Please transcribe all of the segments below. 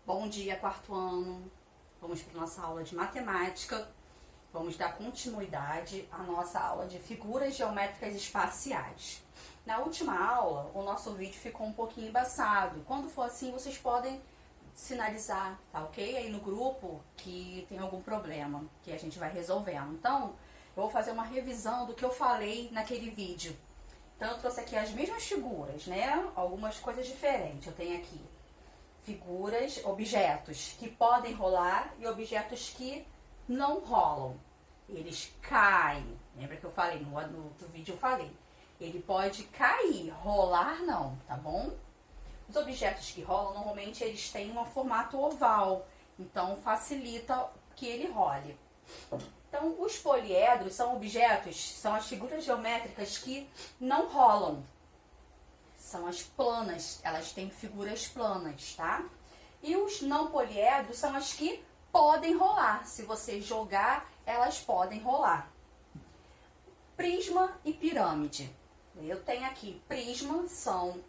Bom dia, quarto ano. Vamos para a nossa aula de matemática. Vamos dar continuidade à nossa aula de figuras geométricas espaciais. Na última aula, o nosso vídeo ficou um pouquinho embaçado. Quando for assim, vocês podem sinalizar, tá ok? Aí no grupo que tem algum problema, que a gente vai resolvendo. Então, eu vou fazer uma revisão do que eu falei naquele vídeo. Então, eu trouxe aqui as mesmas figuras, né? Algumas coisas diferentes. Eu tenho aqui figuras, objetos que podem rolar e objetos que não rolam. Eles caem. Lembra que eu falei, no outro vídeo eu falei. Ele pode cair, rolar não, tá bom? Os objetos que rolam, normalmente eles têm um formato oval, então facilita que ele role. Então, os poliedros são objetos, são as figuras geométricas que não rolam. São as planas, elas têm figuras planas, tá? E os não poliedros são as que podem rolar. Se você jogar, elas podem rolar. Prisma e pirâmide. Eu tenho aqui, prisma são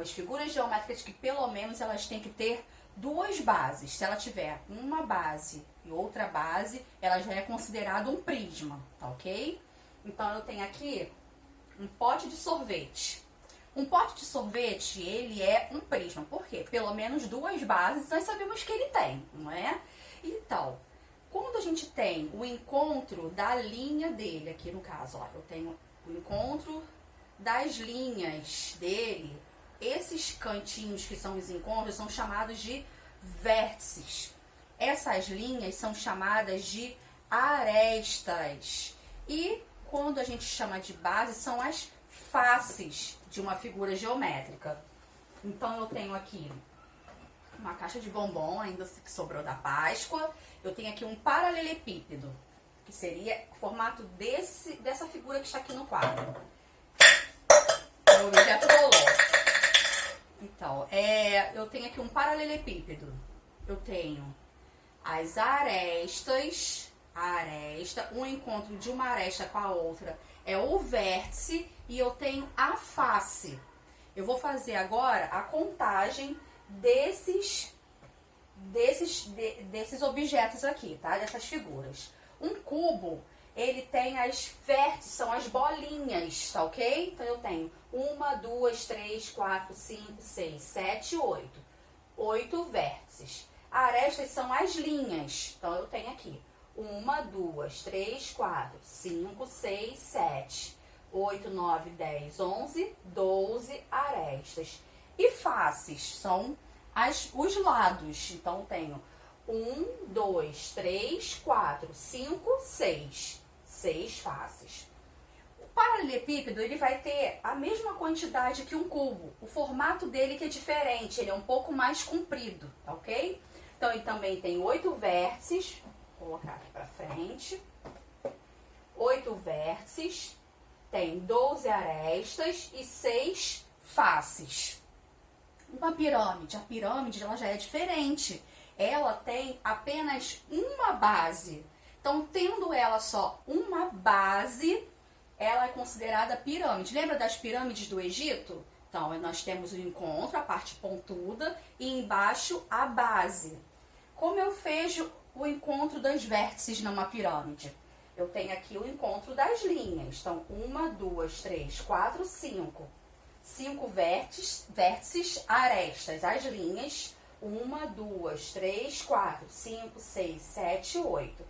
as figuras geométricas que pelo menos elas têm que ter duas bases. Se ela tiver uma base e outra base, ela já é considerado um prisma, tá ok? Então eu tenho aqui um pote de sorvete. Um pote de sorvete, ele é um prisma. Por quê? Pelo menos duas bases nós sabemos que ele tem, não é? Então, quando a gente tem o encontro da linha dele, aqui no caso, ó, eu tenho o encontro das linhas dele, esses cantinhos que são os encontros são chamados de vértices. Essas linhas são chamadas de arestas. E quando a gente chama de base, são as faces de uma figura geométrica. Então eu tenho aqui uma caixa de bombom, ainda que sobrou da Páscoa. Eu tenho aqui um paralelepípedo, que seria o formato dessa figura que está aqui no quadro. O objeto rolou. Então, eu tenho aqui um paralelepípedo. Eu tenho as arestas, um encontro de uma aresta com a outra é o vértice, e eu tenho a face. Eu vou fazer agora a contagem desses objetos aqui, tá? Dessas figuras. Um cubo, ele tem as vértices, são as bolinhas, tá ok? Então eu tenho 1, 2, 3, 4, 5, 6, 7, 8. 8 vértices. Arestas são as linhas. Então eu tenho aqui 1, 2, 3, 4, 5, 6, 7, 8, 9, 10, 11, 12 arestas. E faces são os lados. Então, eu tenho 1, 2, 3, 4, 5, 6. 6 faces. O paralelepípedo, ele vai ter a mesma quantidade que um cubo. O formato dele que é diferente, ele é um pouco mais comprido, tá ok? Então, ele também tem 8 vértices. Vou colocar aqui pra frente. 8 vértices. Tem 12 arestas e 6 faces. Uma pirâmide. A pirâmide ela já é diferente. Ela tem apenas uma base. Então, tendo ela só uma base, ela é considerada pirâmide. Lembra das pirâmides do Egito? Então, nós temos o encontro, a parte pontuda, e embaixo a base. Como eu vejo o encontro das vértices numa pirâmide? Eu tenho aqui o encontro das linhas. Então, 1, 2, 3, 4, 5. 5 vértices, arestas, as linhas. 1, 2, 3, 4, 5, 6, 7, 8.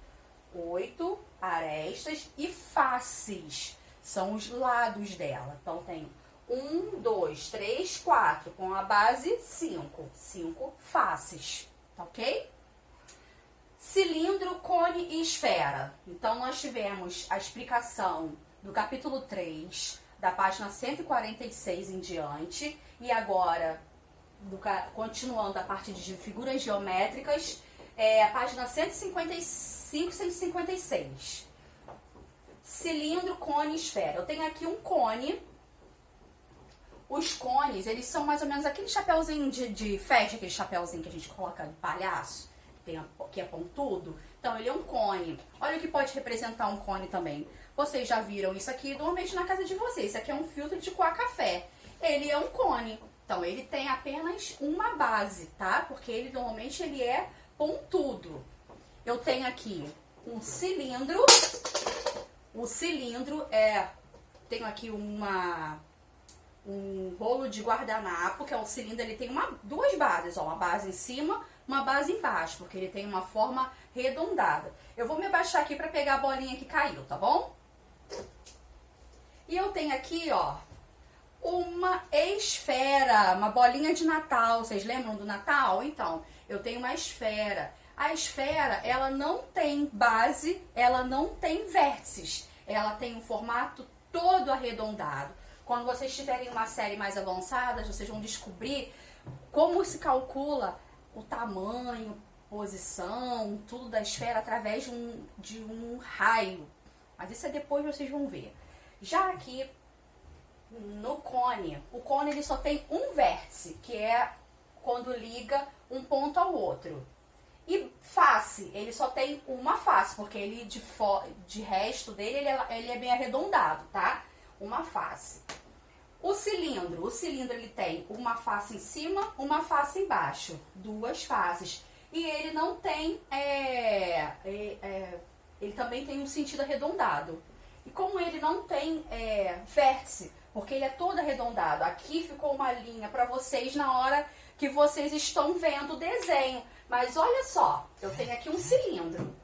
8 arestas e faces. São os lados dela. Então, tenho 1, 2, 3, 4. Com a base, 5. 5 faces. Tá ok? Cilindro, cone e esfera. Então, nós tivemos a explicação do capítulo 3, da página 146 em diante. E agora, continuando a parte de figuras geométricas, a página 155 e 156. Cilindro, cone e esfera. Eu tenho aqui um cone. Os cones, eles são mais ou menos aquele chapéuzinho de festa, aquele chapéuzinho que a gente coloca de palhaço, que é pontudo. Então, ele é um cone. Olha o que pode representar um cone também. Vocês já viram isso aqui normalmente na casa de vocês. Isso aqui é um filtro de coar café. Ele é um cone. Então, ele tem apenas uma base, tá? Porque ele normalmente ele é pontudo. Eu tenho aqui um cilindro. O cilindro tenho aqui um rolo de guardanapo, que é o cilindro, ele tem duas bases, ó, uma base em cima, uma base embaixo, porque ele tem uma forma arredondada. Eu vou me abaixar aqui para pegar a bolinha que caiu, tá bom? E eu tenho aqui, ó, uma esfera, uma bolinha de Natal. Vocês lembram do Natal? Então, eu tenho uma esfera. A esfera, ela não tem base, ela não tem vértices. Ela tem um formato todo arredondado. Quando vocês tiverem uma série mais avançada, vocês vão descobrir como se calcula o tamanho, posição, tudo da esfera através de um raio. Mas isso depois vocês vão ver. Já aqui no cone, o cone ele só tem um vértice, que é quando liga um ponto ao outro. E face, ele só tem uma face, porque ele de resto dele ele é bem arredondado, tá? Uma face. O cilindro ele tem uma face em cima, uma face embaixo, duas faces. E ele não tem, ele também tem um sentido arredondado. E como ele não tem vértice, porque ele é todo arredondado, aqui ficou uma linha para vocês na hora que vocês estão vendo o desenho. Mas olha só, eu tenho aqui um cilindro,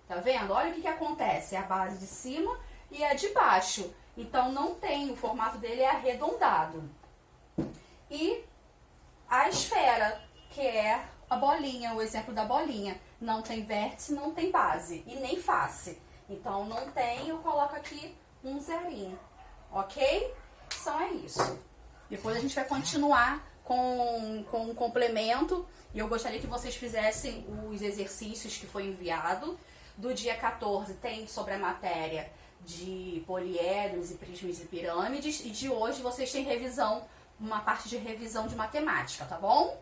tá vendo? Olha o que acontece, a base de cima e a de baixo. Então não tem, o formato dele é arredondado. E a esfera, que é a bolinha, o exemplo da bolinha, não tem vértice, não tem base e nem face. Então não tem, eu coloco aqui um zerinho, ok? Então é isso. Depois a gente vai continuar com um complemento. E eu gostaria que vocês fizessem os exercícios que foi enviado. Do dia 14 tem sobre a matéria de poliedros e prismas e pirâmides. E de hoje vocês têm revisão, uma parte de revisão de matemática, tá bom?